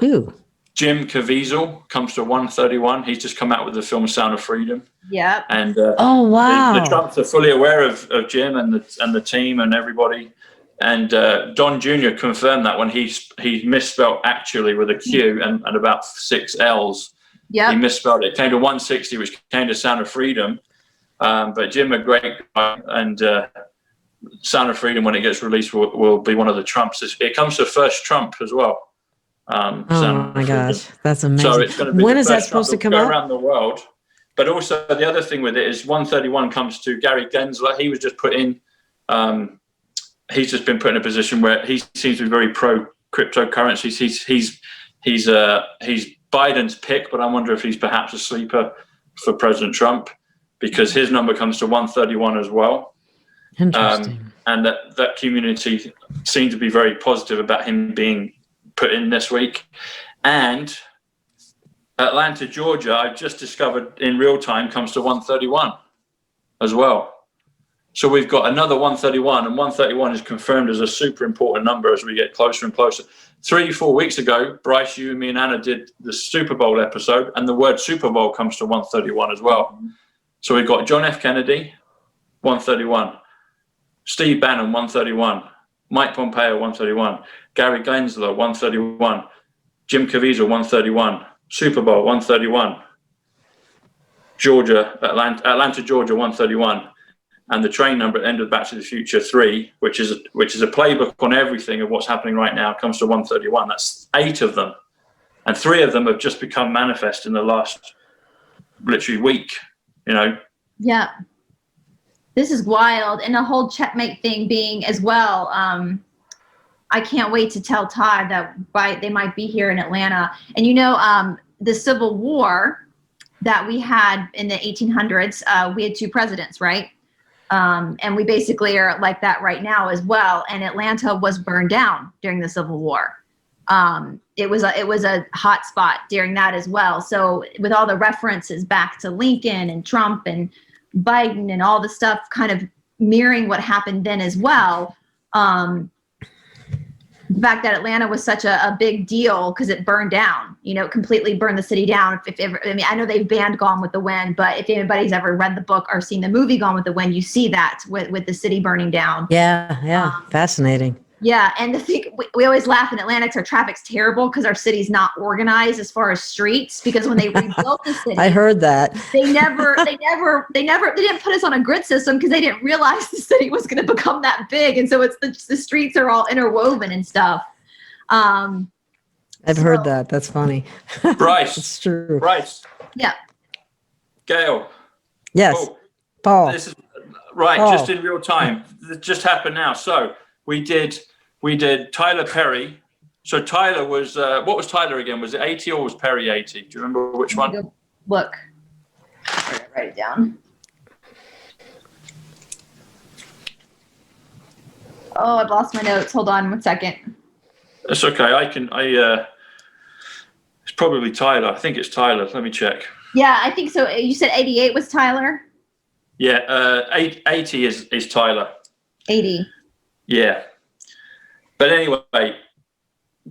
C: Ooh.
D: Jim Caviezel comes to 131. He's just come out with the film Sound of Freedom.
B: Yeah.
D: And
C: oh wow,
D: the Trumps are fully aware of Jim and the team and everybody. And Don Jr. confirmed that when he misspelled actually with a Q and about 6 L's. Yeah, he misspelled it. It came to 160, which came to Sound of Freedom. But Jim, a great guy, and Sound of Freedom, when it gets released, will be one of the Trumps. It comes to first Trump as well.
C: Oh my gosh, that's amazing.
D: So it's going to be
C: when
D: the
C: is
D: first
C: that supposed to
D: Trump
C: come
D: go
C: out?
D: around the world. But also the other thing with it is 131 comes to Gary Gensler. He was just put in. He's just been put in a position where he seems to be very pro cryptocurrencies. He's Biden's pick, but I wonder if he's perhaps a sleeper for President Trump, because his number comes to 131 as well.
C: Interesting.
D: And that community seemed to be very positive about him being put in this week. And Atlanta, Georgia, I've just discovered in real time, comes to 131 as well. So we've got another 131, and 131 is confirmed as a super important number as we get closer and closer. 3-4 weeks ago, Brice, you, me, and Anna did the Super Bowl episode, and the word Super Bowl comes to 131 as well. So we've got John F. Kennedy, 131. Steve Bannon, 131. Mike Pompeo, 131. Gary Gensler, 131. Jim Caviezel, 131. Super Bowl, 131. Atlanta, Georgia, 131. And the train number at the end of Back to the Future 3, which is a playbook on everything of what's happening right now, comes to 131. That's 8 of them. And 3 of them have just become manifest in the last literally week, you know.
B: Yeah. This is wild. And the whole checkmate thing being as well. I can't wait to tell Todd that they might be here in Atlanta. And you know, the Civil War that we had in the 1800s, we had 2 presidents, right? And we basically are like that right now as well. And Atlanta was burned down during the Civil War. It was a hot spot during that as well. So with all the references back to Lincoln and Trump and Biden and all the stuff kind of mirroring what happened then as well. The fact that Atlanta was such a big deal because it burned down, you know, completely burned the city down. I know they've banned Gone with the Wind, but if anybody's ever read the book or seen the movie Gone with the Wind, you see that with the city burning down.
C: Yeah. Fascinating.
B: Yeah, and the thing we always laugh in Atlanta, our traffic's terrible because our city's not organized as far as streets. Because when they rebuilt the city,
C: I heard that
B: they didn't put us on a grid system because they didn't realize the city was going to become that big, and so it's the streets are all interwoven and stuff.
C: I've heard that. That's funny.
D: Brice,
C: it's true.
D: Brice.
B: Yeah.
D: Gail.
C: Yes.
D: Oh,
C: Paul.
D: This is right.
C: Paul.
D: Just in real time. It just happened now. So we did Tyler Perry. So Tyler was what was Tyler again? Was it 80 or was Perry 80? Do you remember which one?
B: Look. Write it down. Oh, I've lost my notes. Hold on 1 second.
D: That's okay. It's probably Tyler. I think it's Tyler. Let me check.
B: Yeah, I think so. You said 88 was Tyler?
D: Yeah, 80 is Tyler.
B: 80.
D: Yeah. But anyway,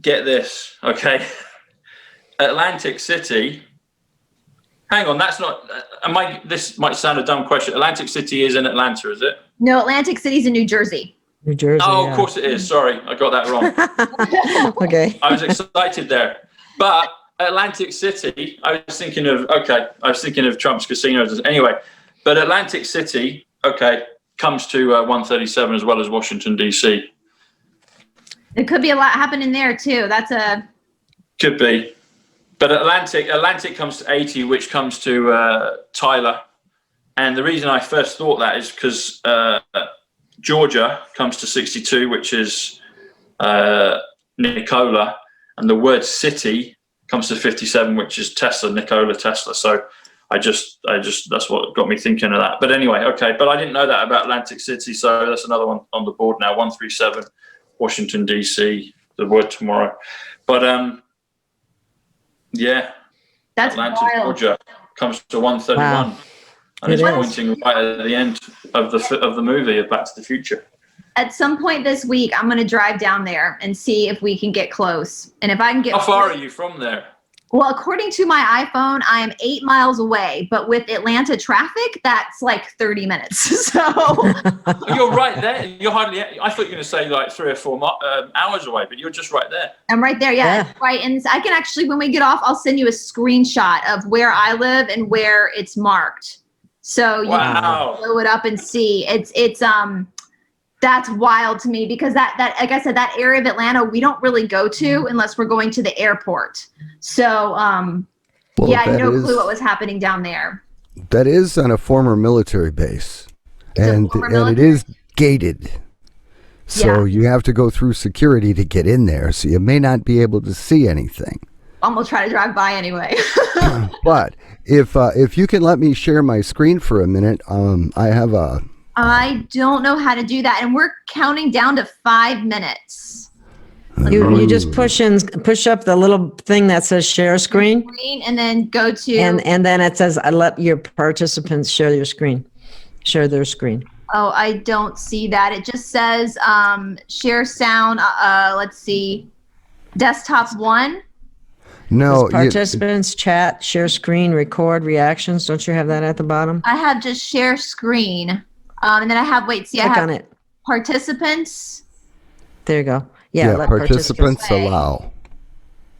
D: get this, okay? Atlantic City. Hang on, that's not. This might sound a dumb question. Atlantic City is in Atlanta, is it?
B: No, Atlantic City's in New Jersey.
C: New Jersey.
D: Oh,
C: yeah.
D: of course it is. Sorry, I got that wrong.
C: Okay.
D: I was excited there. But Atlantic City, I was thinking of Trump's casinos. Anyway, but Atlantic City, okay, comes to 137 as well as Washington, D.C.
B: There could be a lot happening there too.
D: Could be. But Atlantic comes to 80, which comes to Tyler. And the reason I first thought that is because Georgia comes to 62, which is Nikola. And the word city comes to 57, which is Nikola Tesla. So I just that's what got me thinking of that. But anyway, okay. But I didn't know that about Atlantic City. So that's another one on the board now, 137, Washington, D.C., the word tomorrow. But yeah,
B: that's
D: Atlanta,
B: wild.
D: Georgia comes to 131,
C: Wow.
D: and it's
C: It is.
D: pointing right at the end of the movie of Back to the Future.
B: At some point this week, I'm going to drive down there and see if we can get close. And if I can get
D: How far are you from there?
B: Well, according to my iPhone, I am 8 miles away, but with Atlanta traffic, that's like 30 minutes. So
D: You're right there. You're hardly. I thought you were going to say like 3 or 4 hours away, but you're just right there.
B: I'm right there. Yeah. Right. And I can actually, when we get off, I'll send you a screenshot of where I live and where it's marked. So you can blow it up and see. That's wild to me because that like I said, that area of Atlanta we don't really go to unless we're going to the airport. So yeah, I had no clue what was happening down there.
A: That is on a former military base, and it is gated. So you have to go through security to get in there. So you may not be able to see anything.
B: I'm gonna try to drive by anyway.
A: But if you can let me share my screen for a minute,
B: I don't know how to do that, and we're counting down to 5 minutes.
C: You just push up the little thing that says share screen,
B: and then go to
C: and then it says I let your participants share their screen.
B: Oh, I don't see that. It just says share sound. Let's see, desktop 1.
A: No,
C: participants, chat, share screen, record, reactions. Don't you have that at the bottom?
B: I have just share screen, and then I have
C: Click
B: I have
C: on it.
B: Participants.
C: There you go. Yeah, let
A: participants allow.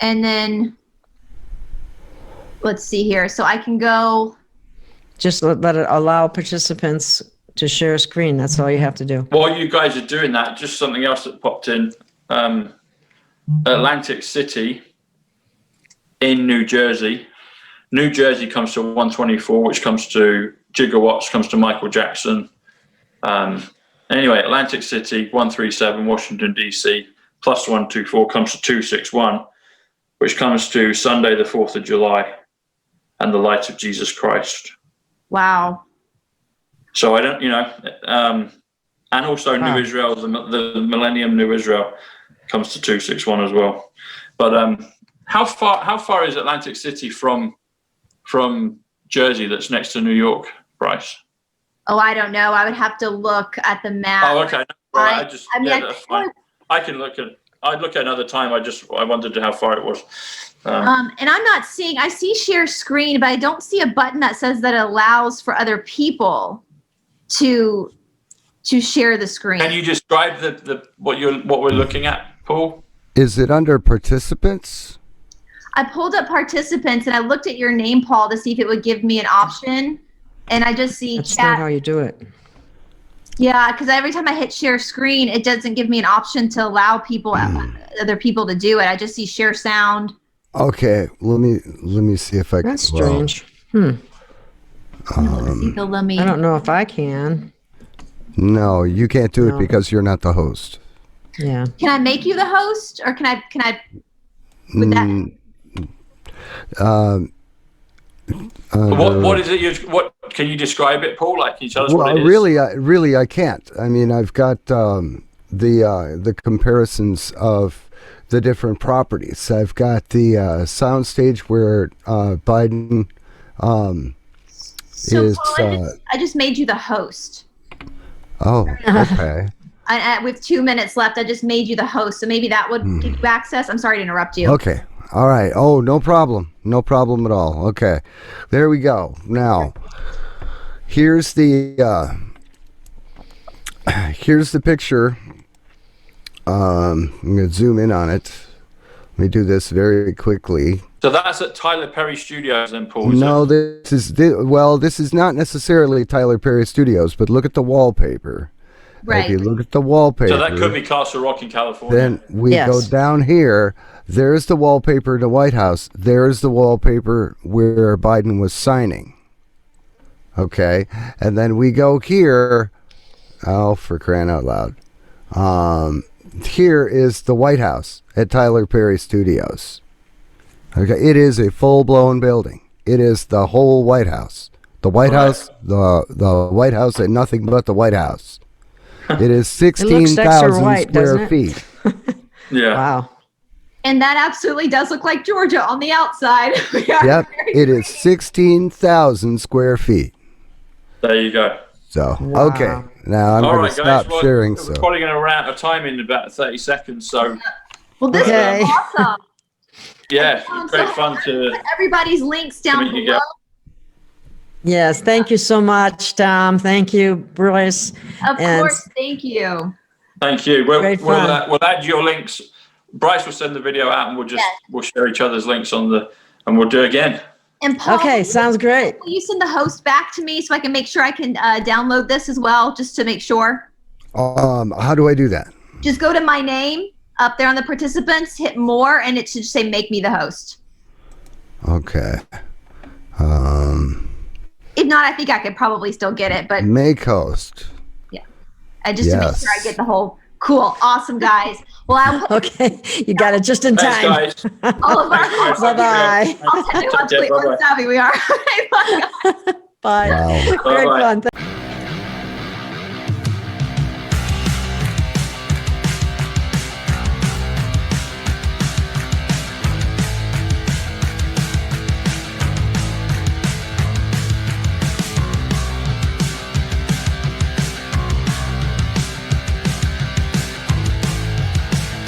B: And then let's see here. So I can go.
C: Just let it allow participants to share a screen. That's all you have to do.
D: While you guys are doing that, just something else that popped in. Atlantic City in New Jersey. New Jersey comes to 124, which comes to gigawatts, comes to Michael Jackson. Anyway, Atlantic City, 137, Washington, D.C., plus 124 comes to 261, which comes to Sunday, the 4th of July, and the light of Jesus Christ.
B: Wow.
D: So I don't, and also New Israel, the Millennium New Israel comes to 261 as well. But how far is Atlantic City from Jersey that's next to New York, Brice?
B: Oh, I don't know. I would have to look at the map.
D: Oh, okay. Right. That's fine. I'd look at another time. I wondered how far it was.
B: And I see share screen, but I don't see a button that says that it allows for other people to share the screen.
D: Can you describe what we're looking at, Paul?
A: Is it under participants?
B: I pulled up participants and I looked at your name, Paul, to see if it would give me an option. And I just see
C: That's
B: chat.
C: not how you do it.
B: Yeah, because every time I hit share screen, it doesn't give me an option to allow other people to do it. I just see share sound.
A: Okay, let me see if I can.
C: That's strange.
B: I don't
C: know if I can.
A: No, you can't do it because you're not the host.
C: Yeah.
B: Can I make you the host, or can I? Would that?
D: What is it? What can you describe it, Paul? Like, can you tell us what it is?
A: Really, I can't. I mean, I've got the comparisons of the different properties. I've got the soundstage where Biden is.
B: Paul, I just made you the host.
A: Oh, okay.
B: With 2 minutes left, I just made you the host, so maybe that would give you access. I'm sorry to interrupt you.
A: Okay. All right. Oh, no problem. No problem at all. Okay. There we go. Now, here's the picture. I'm going to zoom in on it. Let me do this very quickly.
D: So that's at Tyler Perry Studios then, Paul?
A: No, this is not necessarily Tyler Perry Studios, but look at the wallpaper.
B: Right.
A: If you look at the wallpaper.
D: So that could be Castle Rock in California.
A: Then we go down here. There's the wallpaper in the White House. There's the wallpaper where Biden was signing. Okay. And then we go here. Oh, for crying out loud. Here is the White House at Tyler Perry Studios. Okay. It is a full-blown building. It is the whole White House. The White House, the White House and nothing but the White House. It is 16,000 square feet.
D: Yeah.
C: Wow.
B: And that absolutely does look like Georgia on the outside.
A: Yep. It is 16,000 square feet.
D: There you go.
A: So, okay. Now I'm going to stop sharing.
D: We're probably going to run out of time in about 30 seconds. So,
B: well, this is awesome.
D: Yeah, great fun to
B: everybody's links down below.
C: Yes, thank you so much, Tom. Thank you, Brice.
B: Of course, thank you.
D: Thank you. We'll add your links. Brice will send the video out, and we'll share each other's links and we'll do it again.
B: And Paul,
C: okay, sounds great.
B: Will you send the host back to me so I can make sure I can download this as well, just to make sure?
A: How do I do that?
B: Just go to my name up there on the participants, hit more, and it should say make me the host.
A: Okay.
B: If not, I think I could probably still get it, but
A: Make host.
B: yeah. Just to make sure I get the whole cool, awesome guys. Well, I'll put
C: Okay, you got it just in time.
D: Thanks, guys.
B: all of our
C: Bye-bye.
B: I'll tell you how
D: Bye-bye.
B: savvy we are.
C: Bye.
A: Wow.
C: Very
D: Bye-bye.
C: fun.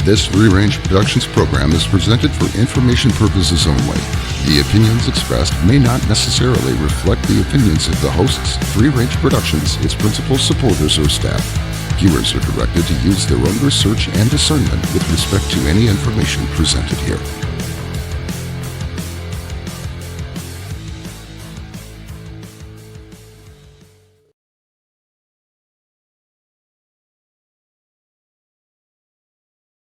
E: This Free Range Productions program is presented for information purposes only. The opinions expressed may not necessarily reflect the opinions of the hosts, Free Range Productions, its principal supporters, or staff. Viewers are directed to use their own research and discernment with respect to any information presented here.